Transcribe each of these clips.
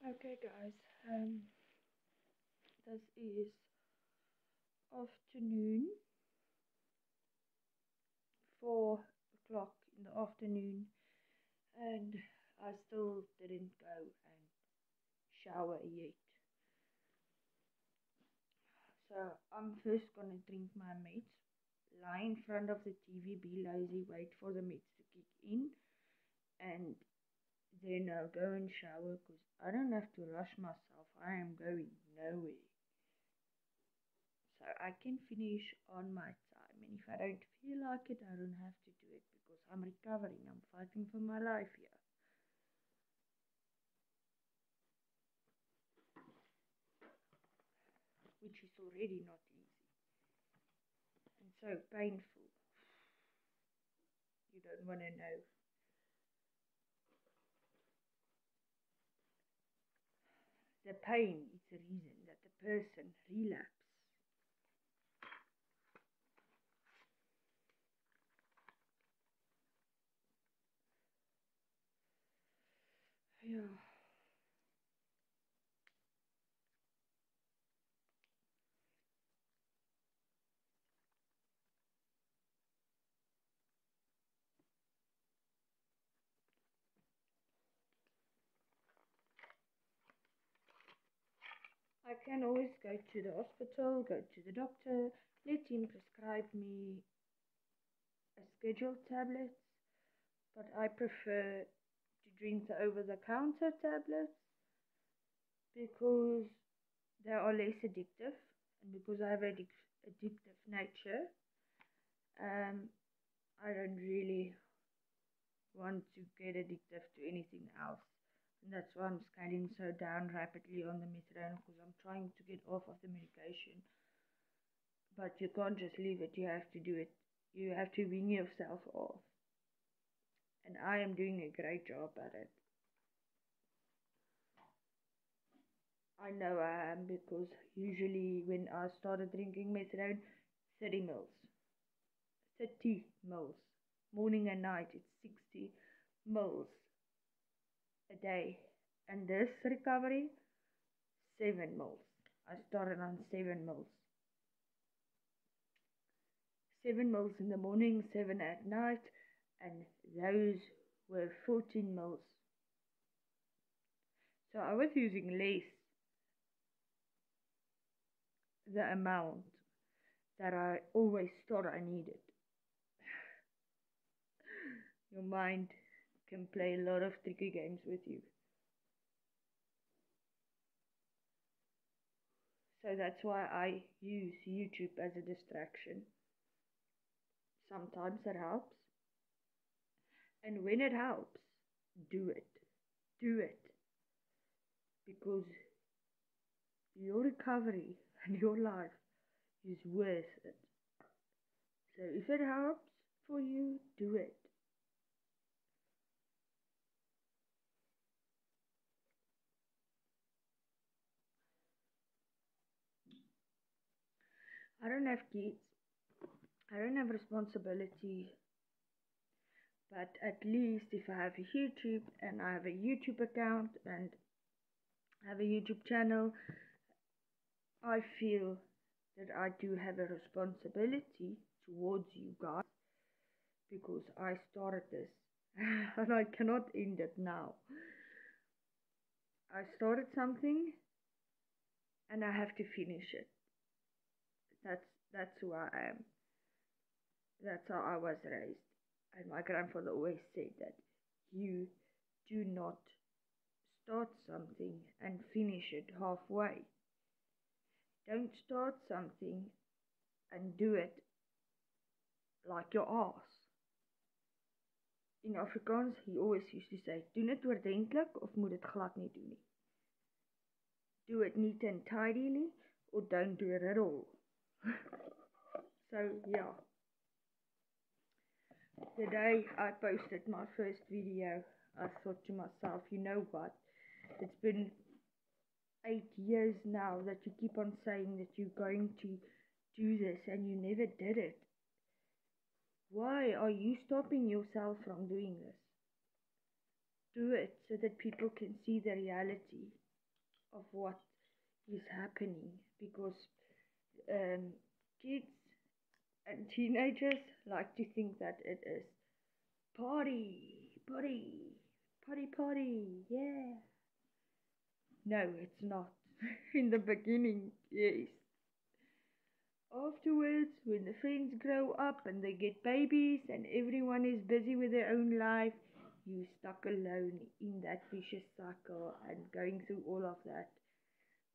Okay, guys. Um, this is afternoon, 4 o'clock in the afternoon, and I still didn't go and shower yet. So I'm first gonna drink my meds, lie in front of the TV, be lazy, wait for the meds to kick in, and then I'll go and shower because I don't have to rush myself. I am going nowhere. So I can finish on my time. And if I don't feel like it, I don't have to do it because I'm recovering. I'm fighting for my life here. Which is already not easy. And so painful. You don't want to know. The pain is the reason that the person relapses. Yeah. I can always go to the hospital, go to the doctor, let him prescribe me a scheduled tablet, but I prefer to drink the over-the-counter tablets because they are less addictive, and because I have addictive nature, um, I don't really want to get addictive to anything else. And that's why I'm scaling so down rapidly on the methadone because I'm trying to get off of the medication. But you can't just leave it, you have to do it. You have to wean yourself off. And I am doing a great job at it. I know I am because usually when I started drinking methadone, 30 mils. 30 mils. Morning and night, it's 60 mils a day. And this recovery, 7 mils. I started on 7 mils. 7 mils in the morning, 7 at night, and those were 14 mils. So I was using less the amount that I always thought I needed. Your mind can play a lot of tricky games with you. So that's why I use YouTube as a distraction. Sometimes it helps. And when it helps, do it. Do it. Because your recovery and your life is worth it. So if it helps for you, do it. I don't have kids. I don't have responsibility. But at least if I have a YouTube and I have a YouTube account and I have a YouTube channel, I feel that I do have a responsibility towards you guys because I started this and I cannot end it now. I started something and I have to finish it. That's who I am. That's how I was raised. And my grandfather always said that you do not start something and finish it halfway. Don't start something and do it like your ass. In Afrikaans, he always used to say, doen dit oordentlik of moet dit glad nie doen nie. Do it neat and tidily or don't do it at all. So, yeah. The day I posted my first video, I thought to myself, you know what? It's been 8 years now that you keep on saying that you're going to do this and you never did it. Why are you stopping yourself from doing this? Do it so that people can see the reality. of what is happening, because um, kids and teenagers like to think that it is party, party, party, party, yeah. No, it's not. In the beginning, yes. Afterwards, when the friends grow up and they get babies and everyone is busy with their own life, you stuck alone in that vicious cycle and going through all of that,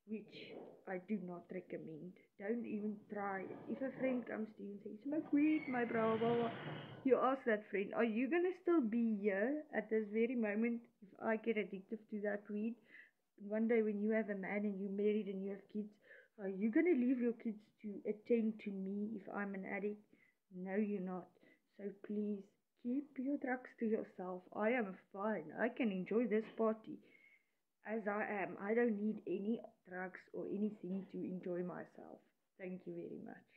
which I do not recommend. Don't even try. If a friend comes to you and says, smoke weed, my bro, blah, blah, you ask that friend, are you going to still be here at this very moment if I get addicted to that weed? One day when you have a man and you're married and you have kids, are you going to leave your kids to attend to me if I'm an addict? No, you're not. So please keep your drugs to yourself. I am fine. I can enjoy this party as I am. I don't need any drugs or anything to enjoy myself. Thank you very much.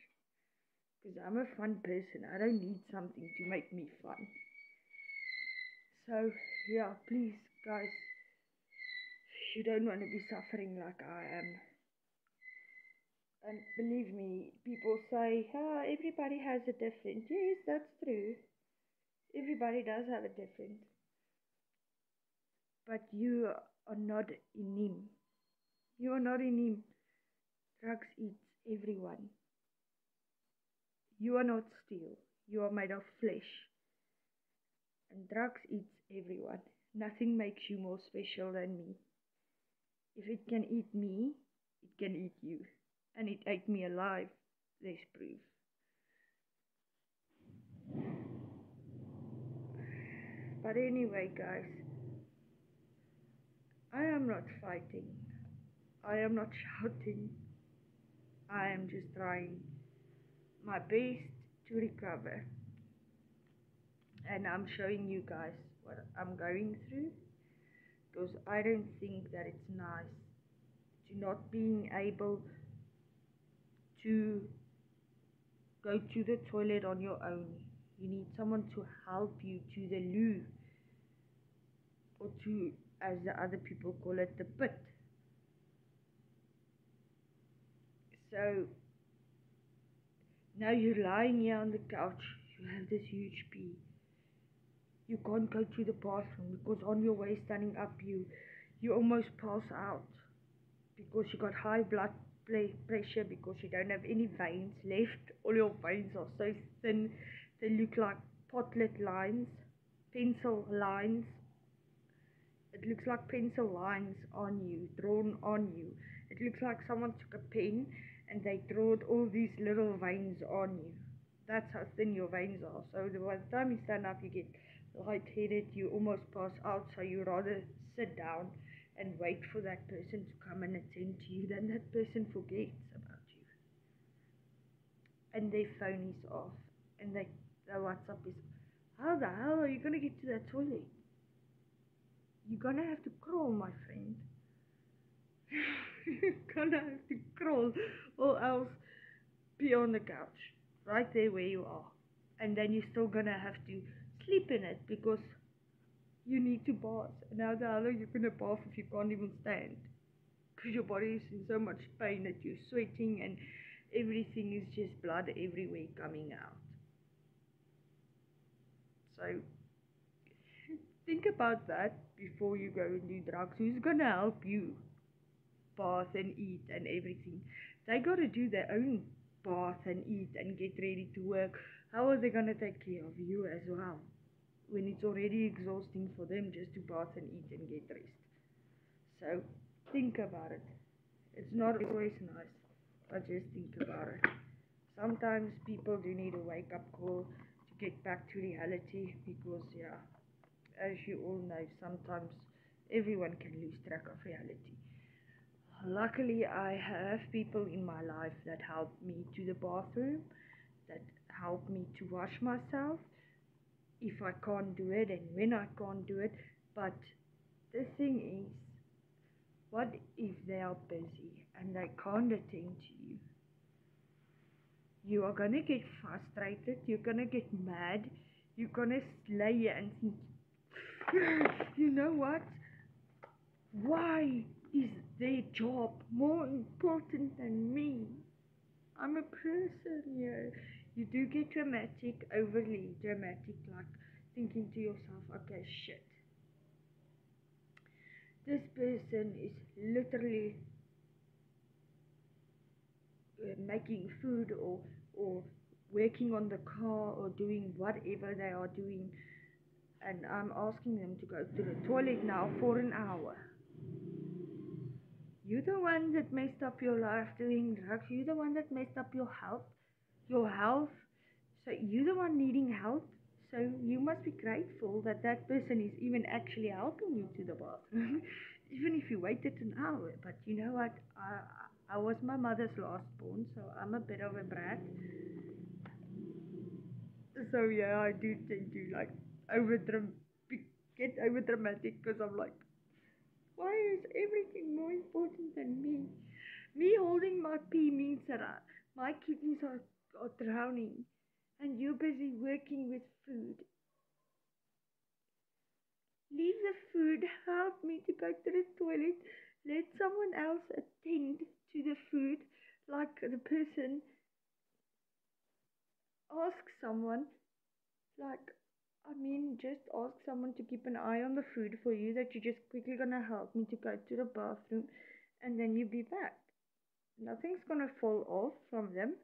Because I'm a fun person. I don't need something to make me fun. So, yeah, please, guys, you don't want to be suffering like I am. And believe me, people say, everybody has a different. Yes, that's true. Everybody does have a different. But you are not in him. You are not in him. Drugs eats everyone. You are not steel. You are made of flesh. And drugs eats everyone. Nothing makes you more special than me. If it can eat me, it can eat you. And it ate me alive. There's proof. But anyway, guys, I am not fighting. I am not shouting. I am just trying my best to recover. And I'm showing you guys what I'm going through, because I don't think that it's nice to not being able to go to the toilet on your own. You need someone to help you to the loo, or to, as the other people call it, the pit. So now you're lying here on the couch, you have this huge pee. You can't go to the bathroom because on your way standing up you almost pass out because you got high blood pressure, because you don't have any veins left. All your veins are so thin, they look like potlet lines, pencil lines. It looks like pencil lines on you, drawn on you. It looks like someone took a pen and they drew all these little veins on you. That's how thin your veins are. So by the time you stand up, you get lightheaded, you almost pass out, so you rather sit down and wait for that person to come and attend to you. Then that person forgets about you. And their phone is off. And their WhatsApp is, how the hell are you going to get to that toilet? You're gonna have to crawl, my friend. You're gonna have to crawl, or else be on the couch, right there where you are. And then you're still gonna have to sleep in it because you need to bath. And how the hell are you gonna bath if you can't even stand? Because your body is in so much pain that you're sweating and everything is just blood everywhere coming out. So think about that before you go and do drugs. Who's gonna help you bath and eat and everything? They gotta do their own bath and eat and get ready to work. How are they gonna take care of you as well when it's already exhausting for them just to bath and eat and get rest? So think about it. It's not always nice, but just think about it. Sometimes people do need a wake up call to get back to reality, because yeah, as you all know, sometimes everyone can lose track of reality. Luckily, I have people in my life that help me to the bathroom, that help me to wash myself if I can't do it and when I can't do it. But the thing is, what if they are busy and they can't attend to you? You are gonna get frustrated, you're gonna get mad, you're gonna lay here and think, you know what? Why Is their job more important than me? I'm a person here. You do get dramatic, overly dramatic, like thinking to yourself, okay, shit. This person is literally making food or working on the car or doing whatever they are doing, and I'm asking them to go to the toilet now for an hour. You're the one that messed up your life doing drugs. You're the one that messed up your health. Your health. So you're the one needing help. So you must be grateful that that person is even actually helping you to the bathroom, even if you waited an hour. But you know what? I was my mother's last born, so I'm a bit of a brat. So yeah, I do tend to like over get over dramatic because I'm like, why is everything more important than me? Me holding my pee means that my kidneys are drowning, and you're busy working with food. Leave the food, help me to go to the toilet, let someone else attend to the food, like the person ask someone, like, I mean, just ask someone to keep an eye on the food for you, that you're just quickly gonna help me to go to the bathroom, and then you be back. Nothing's gonna fall off from them.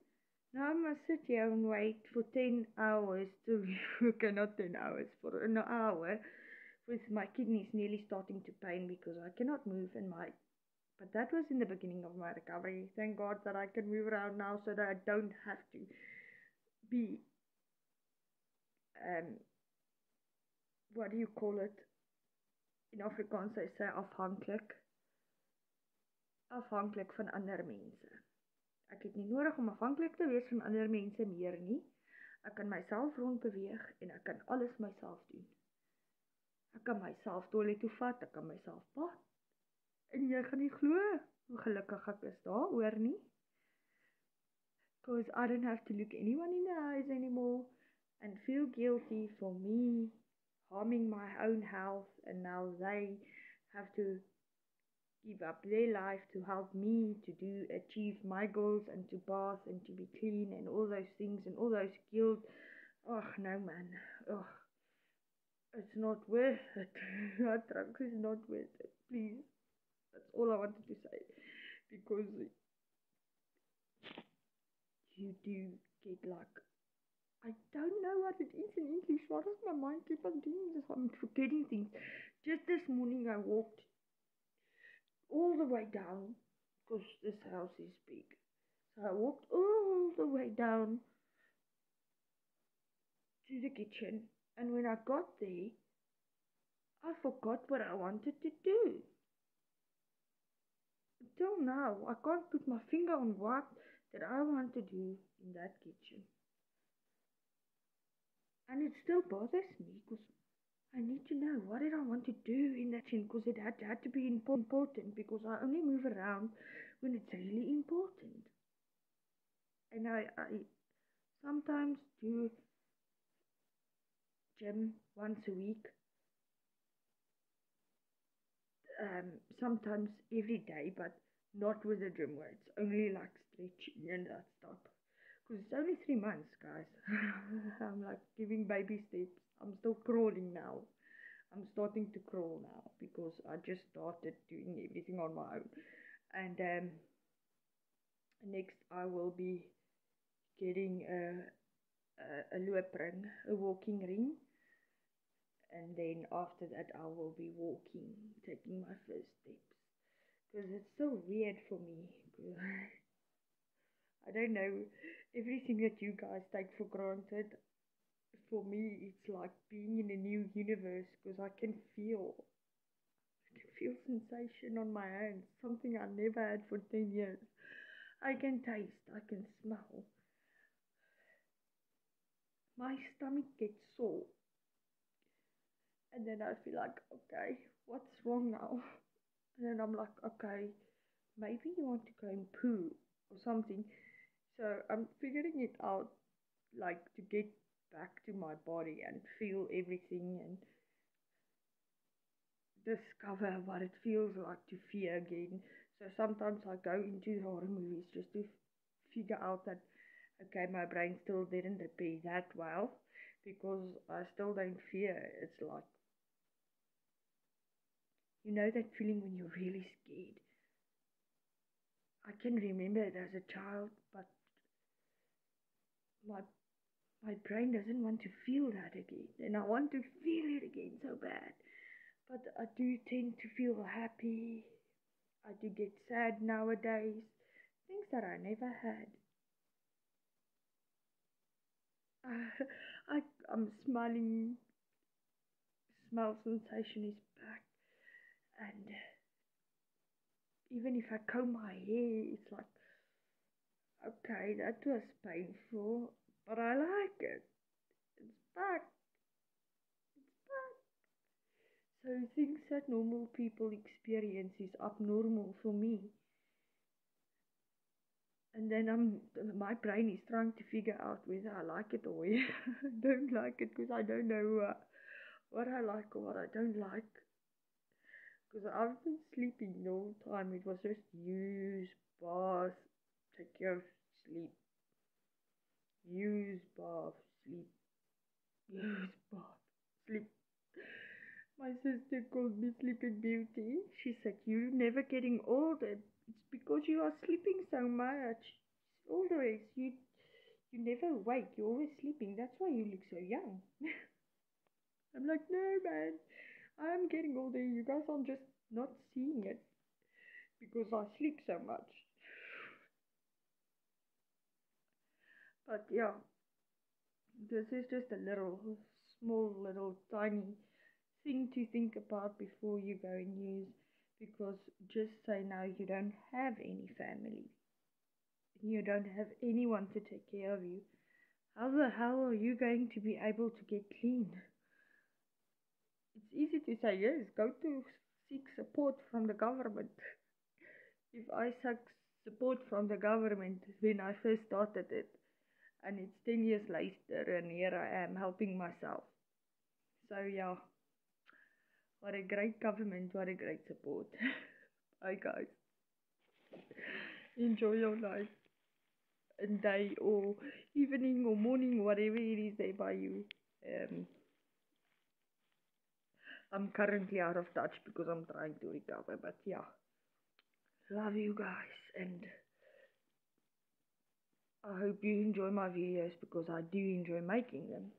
Now I must sit here and wait for 10 hours to, okay, not 10 hours, for an hour with my kidneys nearly starting to pain because I cannot move and but that was in the beginning of my recovery. Thank God that I can move around now so that I don't have to be, um, what do you call it? In Afrikaans, they say afhanklik van ander mense. Ek het nie nodig om afhanklik te wees van ander mense meer nie. Ek kan myself rondbeweeg en ek kan alles myself doen. Ek kan myself toilet toe vat, ek kan myself bad. En jy gaan nie glo hoe gelukkig ek is daaroor nie. Because I don't have to look anyone in the eyes anymore and feel guilty for me harming my own health, and now they have to give up their life to help me to achieve my goals and to bath and to be clean and all those things and all those guilt. Oh no, man. Oh, it's not worth it. Drugs is not worth it. Please. That's all I wanted to say. Because you do get like, I don't know what it is in English. Why does my mind keep on doing this? I'm forgetting things. Just this morning I walked all the way down because this house is big. So I walked all the way down to the kitchen, and when I got there, I forgot what I wanted to do. Until now, I can't put my finger on what that I want to do in that kitchen. And it still bothers me because I need to know what did I want to do in that kitchen, because it had to be important, because I only move around when it's really important. And I sometimes do gym once a week, sometimes every day, but not with the gym weights, only like stretching and that stuff. Because it's only 3 months, guys. I'm like giving baby steps. I'm still crawling now. I'm starting to crawl now because I just started doing everything on my own. And next I will be getting a loopring, a walking ring. And then after that I will be walking, taking my first steps. Because it's so weird for me. I don't know, everything that you guys take for granted, for me it's like being in a new universe, because I can feel sensation on my hands, something I never had for 10 years. I can taste, I can smell. My stomach gets sore. And then I feel like, okay, what's wrong now? And then I'm like, okay, maybe you want to go and poo or something. So I'm figuring it out, like to get back to my body and feel everything and discover what it feels like to fear again. So sometimes I go into horror movies just to figure out that, okay, my brain still didn't repair that well because I still don't fear. It's like, you know, that feeling when you're really scared. I can remember it as a child, but my my brain doesn't want to feel that again, and I want to feel it again so bad. But I do tend to feel happy. I do get sad nowadays, things that I never had. I'm smiling. Smell sensation is back, and even if I comb my hair, it's like, okay, that was painful, but I like it. It's back. It's back. So things that normal people experience is abnormal for me. And then my brain is trying to figure out whether I like it or whether I don't like it, because I don't know what I like or what I don't like. Because I've been sleeping the whole time. It was just use, bath, take care of sleep, use, bath, sleep, use, bath, sleep. My sister called me Sleeping Beauty. She said, "You're never getting older. It's because you are sleeping so much. Always, you never wake. You're always sleeping. That's why you look so young." I'm like, no, man. I'm getting older. You guys are just not seeing it because I sleep so much. But yeah, this is just a little, small, little, tiny thing to think about before you go and use. Because just say now you don't have any family, you don't have anyone to take care of you. How the hell are you going to be able to get clean? It's easy to say yes, go to seek support from the government. If I seek support from the government when I first started it, and it's 10 years later, and here I am helping myself. So, yeah, what a great government, what a great support. Bye, guys. Enjoy your life and day or evening or morning, whatever it is there by you. Um, I'm currently out of touch because I'm trying to recover, but yeah, love you guys, and I hope you enjoy my videos because I do enjoy making them.